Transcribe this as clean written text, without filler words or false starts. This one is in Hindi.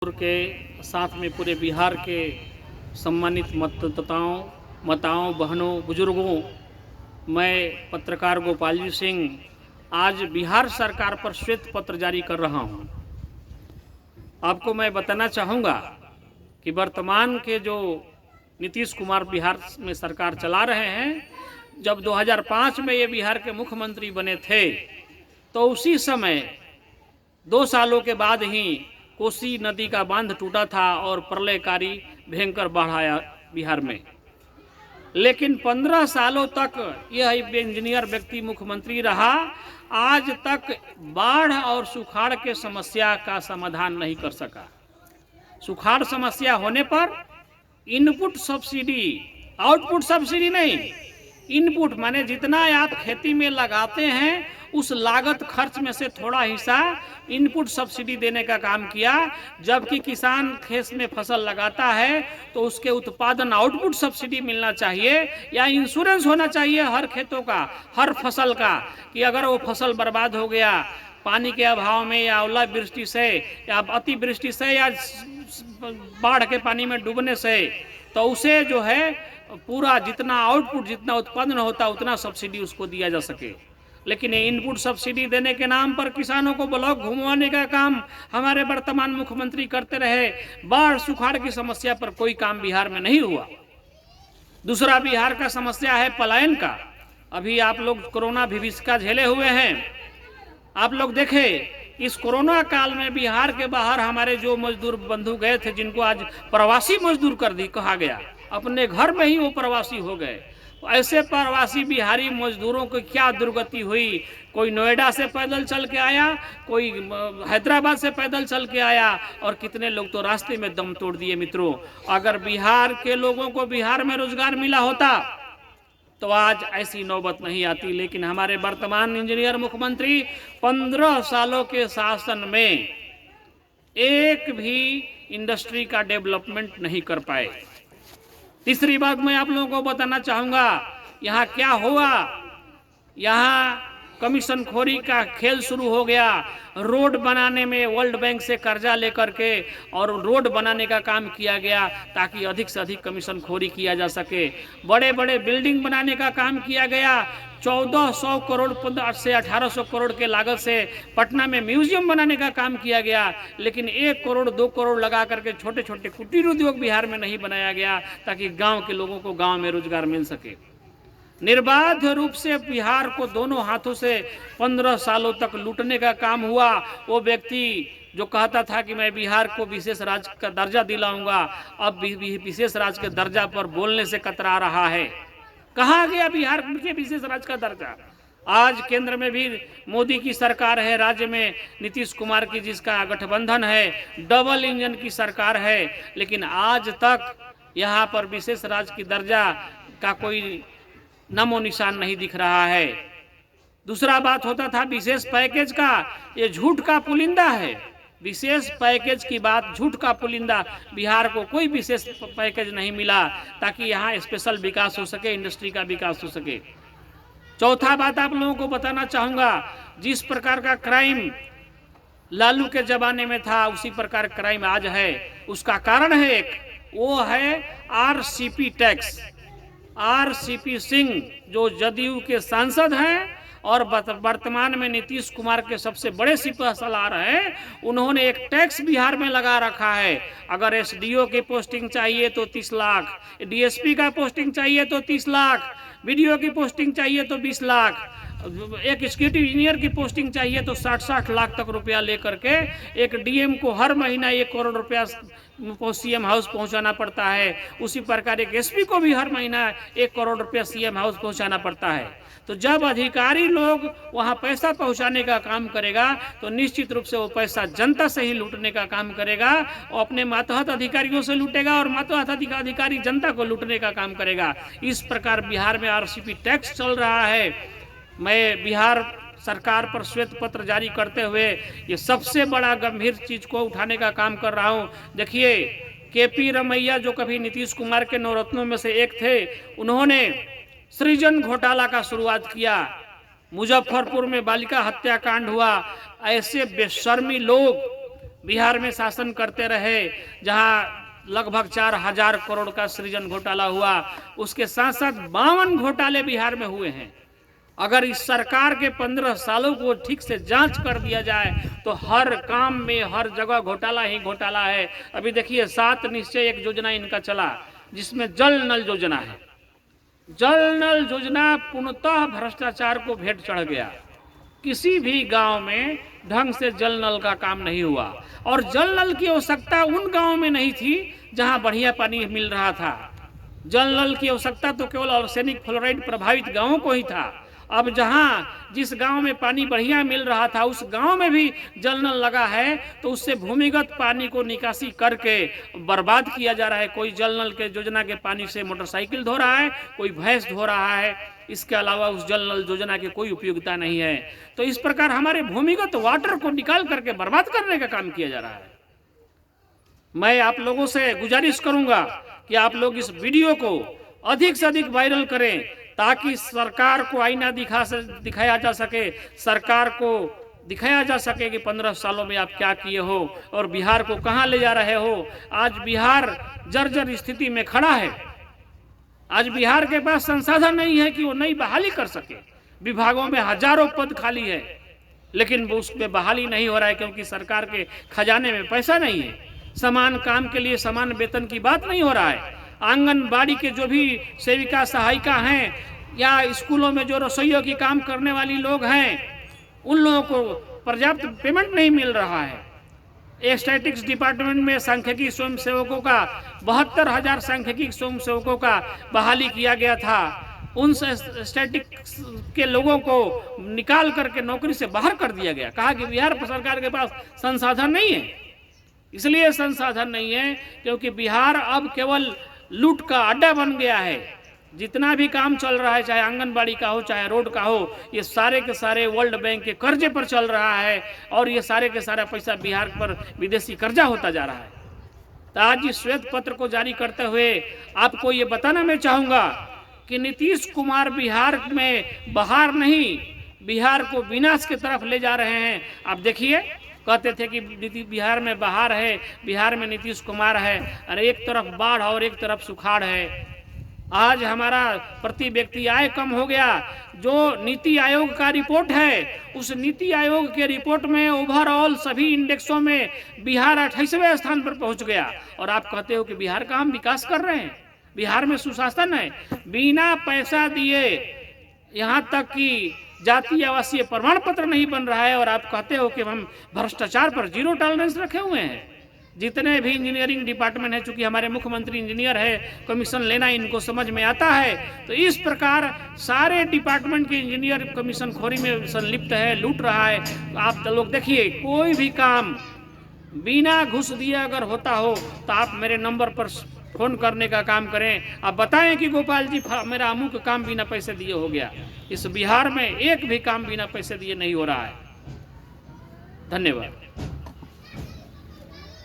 के साथ में पूरे बिहार के सम्मानित माताओं, बहनों, बुजुर्गों, मैं पत्रकार गोपालजी सिंह आज बिहार सरकार पर श्वेत पत्र जारी कर रहा हूं। आपको मैं बताना चाहूँगा कि वर्तमान के जो नीतीश कुमार बिहार में सरकार चला रहे हैं, जब 2005 में ये बिहार के मुख्यमंत्री बने थे तो उसी समय 2 सालों के बाद ही कोसी नदी का बांध टूटा था और प्रलयकारी भयंकर बाढ़ आया बिहार में। लेकिन 15 सालों तक यह इंजीनियर व्यक्ति मुख्यमंत्री रहा, आज तक बाढ़ और सुखाड़ के समस्या का समाधान नहीं कर सका। सुखाड़ समस्या होने पर इनपुट सब्सिडी, आउटपुट सब्सिडी नहीं, इनपुट माने जितना आप खेती में लगाते हैं उस लागत खर्च में से थोड़ा हिस्सा इनपुट सब्सिडी देने का काम किया। जबकि किसान खेत में फसल लगाता है तो उसके उत्पादन आउटपुट सब्सिडी मिलना चाहिए या इंश्योरेंस होना चाहिए हर खेतों का, हर फसल का, कि अगर वो फसल बर्बाद हो गया पानी के अभाव में या ओलावृष्टि से या अतिवृष्टि से या बाढ़ के पानी में डूबने से, तो उसे जो है पूरा जितना आउटपुट, जितना उत्पादन होता उतना सब्सिडी उसको दिया जा सके। लेकिन इनपुट सब्सिडी देने के नाम पर किसानों को ब्लॉक घुमवाने का काम हमारे वर्तमान मुख्यमंत्री करते रहे। बाढ़ सुखाड़ की समस्या पर कोई काम बिहार में नहीं हुआ। दूसरा बिहार का समस्या है पलायन का। अभी आप लोग कोरोना विभीषिका झेले हुए हैं। आप लोग देखें इस कोरोना काल में बिहार के बाहर हमारे जो मजदूर बंधु गए थे, जिनको आज प्रवासी मजदूर कहा गया, अपने घर में ही वो प्रवासी हो गए। ऐसे प्रवासी बिहारी मजदूरों को क्या दुर्गति हुई। कोई नोएडा से पैदल चल के आया, कोई हैदराबाद से पैदल चल के आया और कितने लोग तो रास्ते में दम तोड़ दिए। मित्रों, अगर बिहार के लोगों को बिहार में रोजगार मिला होता तो आज ऐसी नौबत नहीं आती। लेकिन हमारे वर्तमान इंजीनियर मुख्यमंत्री 15 सालों के शासन में एक भी इंडस्ट्री का डेवलपमेंट नहीं कर पाए। तीसरी बात मैं आप लोगों को बताना चाहूँगा, यहाँ क्या हुआ, यहाँ कमीशन खोरी का खेल शुरू हो गया। रोड बनाने में वर्ल्ड बैंक से कर्जा लेकर के और रोड बनाने का काम किया गया ताकि अधिक से अधिक कमीशन खोरी किया जा सके। बड़े बड़े बिल्डिंग बनाने का काम किया गया। 1400 करोड़ से 1800 करोड़ के लागत से पटना में म्यूजियम बनाने का काम किया गया। लेकिन 1 करोड़ 2 करोड़ लगा करके छोटे छोटे कुटीर उद्योग बिहार में नहीं बनाया गया ताकि गांव के लोगों को गांव में रोजगार मिल सके। निर्बाध रूप से बिहार को दोनों हाथों से 15 सालों तक लूटने का काम हुआ। वो व्यक्ति जो कहता था कि मैं बिहार को विशेष राज्य का दर्जा दिलाऊंगा, अब विशेष राज्य के दर्जा पर बोलने से कतरा रहा है। कहाँ गया बिहार के विशेष राज्य का दर्जा? आज केंद्र में भी मोदी की सरकार है, राज्य में नीतीश कुमार की जिसका गठबंधन है, डबल इंजन की सरकार है, लेकिन आज तक यहाँ पर विशेष राज्य की दर्जा का कोई नामो निशान नहीं दिख रहा है। दूसरा बात होता था विशेष पैकेज का, ये झूठ का पुलिंदा है। विशेष पैकेज की बात झूठ का पुलिंदा। बिहार को कोई विशेष पैकेज नहीं मिला ताकि यहाँ स्पेशल विकास हो सके, इंडस्ट्री का विकास हो सके। चौथा बात आप लोगों को बताना चाहूँगा, जिस प्रकार का क्राइम लालू के जमाने में था उसी प्रकार क्राइम आज है। उसका कारण है एक, वो है आरसीपी टैक्स। आरसीपी सिंह जो जदयू के सांसद हैं और वर्तमान में नीतीश कुमार के सबसे बड़े सिपह सलार हैं, उन्होंने एक टैक्स बिहार में लगा रखा है। अगर एसडीओ की पोस्टिंग चाहिए तो 30 लाख, डीएसपी का पोस्टिंग चाहिए तो 30 लाख, बीडीओ की पोस्टिंग चाहिए तो 20 लाख, एक एग्जीक्यूटिव इंजीनियर की पोस्टिंग चाहिए तो 60-60 लाख तक रुपया लेकर के एक डीएम को हर महीना 1 करोड़ रुपया सीएम हाउस पहुंचाना पड़ता है। उसी प्रकार एक एसपी को भी हर महीना 1 करोड़ रुपया सीएम हाउस पहुंचाना पड़ता है। तो जब अधिकारी लोग वहां पैसा पहुंचाने का काम करेगा तो निश्चित रूप से वो पैसा जनता से ही लूटने का काम करेगा। वो अपने मातहत अधिकारियों से लूटेगा और मातहत अधिकारी जनता को लूटने का काम करेगा। इस प्रकार बिहार में आरसीपी टैक्स चल रहा है। मैं बिहार सरकार पर श्वेत पत्र जारी करते हुए ये सबसे बड़ा गंभीर चीज को उठाने का काम कर रहा हूँ। देखिए, केपी रमैया जो कभी नीतीश कुमार के नवरत्नों में से एक थे, उन्होंने सृजन घोटाला का शुरुआत किया। मुजफ्फरपुर में बालिका हत्याकांड हुआ। ऐसे बेशर्मी लोग बिहार में शासन करते रहे, जहां लगभग 4,000 करोड़ का सृजन घोटाला हुआ, उसके साथ साथ 52 घोटाले बिहार में हुए हैं। अगर इस सरकार के 15 सालों को ठीक से जांच कर दिया जाए तो हर काम में हर जगह घोटाला ही घोटाला है। अभी देखिए 7 निश्चय एक योजना इनका चला, जिसमें जल नल योजना है। जल नल योजना पूर्णतः भ्रष्टाचार को भेंट चढ़ गया। किसी भी गांव में ढंग से जल नल का काम नहीं हुआ, और जल नल की आवश्यकता उन गांवों में नहीं थी जहां बढ़िया पानी मिल रहा था। जल नल की आवश्यकता तो केवल आर्सेनिक फ्लोराइड प्रभावित गांवों को ही था। अब जहां जिस गांव में पानी बढ़िया मिल रहा था उस गांव में भी जल नल लगा है, तो उससे भूमिगत पानी को निकासी करके बर्बाद किया जा रहा है। कोई जल नल के योजना के पानी से मोटरसाइकिल धो रहा है, कोई भैंस धो रहा है। इसके अलावा उस जल नल योजना की कोई उपयोगिता नहीं है। तो इस प्रकार हमारे भूमिगत वाटर को निकाल करके बर्बाद करने का काम किया जा रहा है। मैं आप लोगों से गुजारिश करूंगा कि आप लोग इस वीडियो को अधिक से अधिक वायरल करें, ताकि सरकार को आईना दिखाया जा सके, सरकार को दिखाया जा सके कि 15 सालों में आप क्या किए हो और बिहार को कहां ले जा रहे हो। आज बिहार जर्जर स्थिति में खड़ा है। आज बिहार के पास संसाधन नहीं है कि वो नई बहाली कर सके। विभागों में हजारों पद खाली है, लेकिन उस पर बहाली नहीं हो रहा है, क्योंकि सरकार के खजाने में पैसा नहीं है। समान काम के लिए समान वेतन की बात नहीं हो रहा है। आंगनबाड़ी के जो भी सेविका सहायिका हैं, या स्कूलों में जो रसोइयों की काम करने वाली लोग हैं, उन लोगों को पर्याप्त पेमेंट नहीं मिल रहा है। स्टैटिस्टिक्स डिपार्टमेंट में सांख्यिकी स्वयंसेवकों का 72,000 सांख्यिकी स्वयंसेवकों का बहाली किया गया था। उन स्टैटिस्टिक्स के लोगों को निकाल करके नौकरी से बाहर कर दिया गया। कहा कि बिहार सरकार के पास संसाधन नहीं है। इसलिए संसाधन नहीं है क्योंकि बिहार अब केवल लूट का अड्डा बन गया है। जितना भी काम चल रहा है, चाहे आंगनबाड़ी का हो, चाहे रोड का हो, ये सारे के सारे वर्ल्ड बैंक के कर्जे पर चल रहा है, और ये सारे के सारा पैसा बिहार पर विदेशी कर्जा होता जा रहा है। तो आज इस श्वेत पत्र को जारी करते हुए आपको ये बताना मैं चाहूँगा कि नीतीश कुमार बिहार में बहार नहीं, बिहार को विनाश की तरफ ले जा रहे हैं। आप देखिए, कहते थे कि बिहार में बहार है, बिहार में नीतीश कुमार है, अरे एक तरफ बाढ़ और एक तरफ सुखाड़ है। आज हमारा प्रति व्यक्ति आय कम हो गया। जो नीति आयोग का रिपोर्ट है, उस नीति आयोग के रिपोर्ट में ओवरऑल सभी इंडेक्सों में बिहार 28वें स्थान पर पहुंच गया, और आप कहते हो कि बिहार का हम विकास कर रहे हैं, बिहार में सुशासन है। बिना पैसा दिए यहाँ तक कि जातीय आवासीय प्रमाण पत्र नहीं बन रहा है, और आप कहते हो कि हम भ्रष्टाचार पर जीरो टॉलरेंस रखे हुए हैं। जितने भी इंजीनियरिंग डिपार्टमेंट है, चूंकि हमारे मुख्यमंत्री इंजीनियर है, कमीशन लेना इनको समझ में आता है, तो इस प्रकार सारे डिपार्टमेंट के इंजीनियर कमीशन खोरी में संलिप्त है, लूट रहा है। तो आप लोग देखिए, कोई भी काम बिना घूस दिए अगर होता हो तो आप मेरे नंबर पर फोन करने का काम करें। आप बताएं कि गोपाल जी मेरा अमुक काम बिना पैसे दिए हो गया। इस बिहार में एक भी काम बिना पैसे दिए नहीं हो रहा है। धन्यवाद।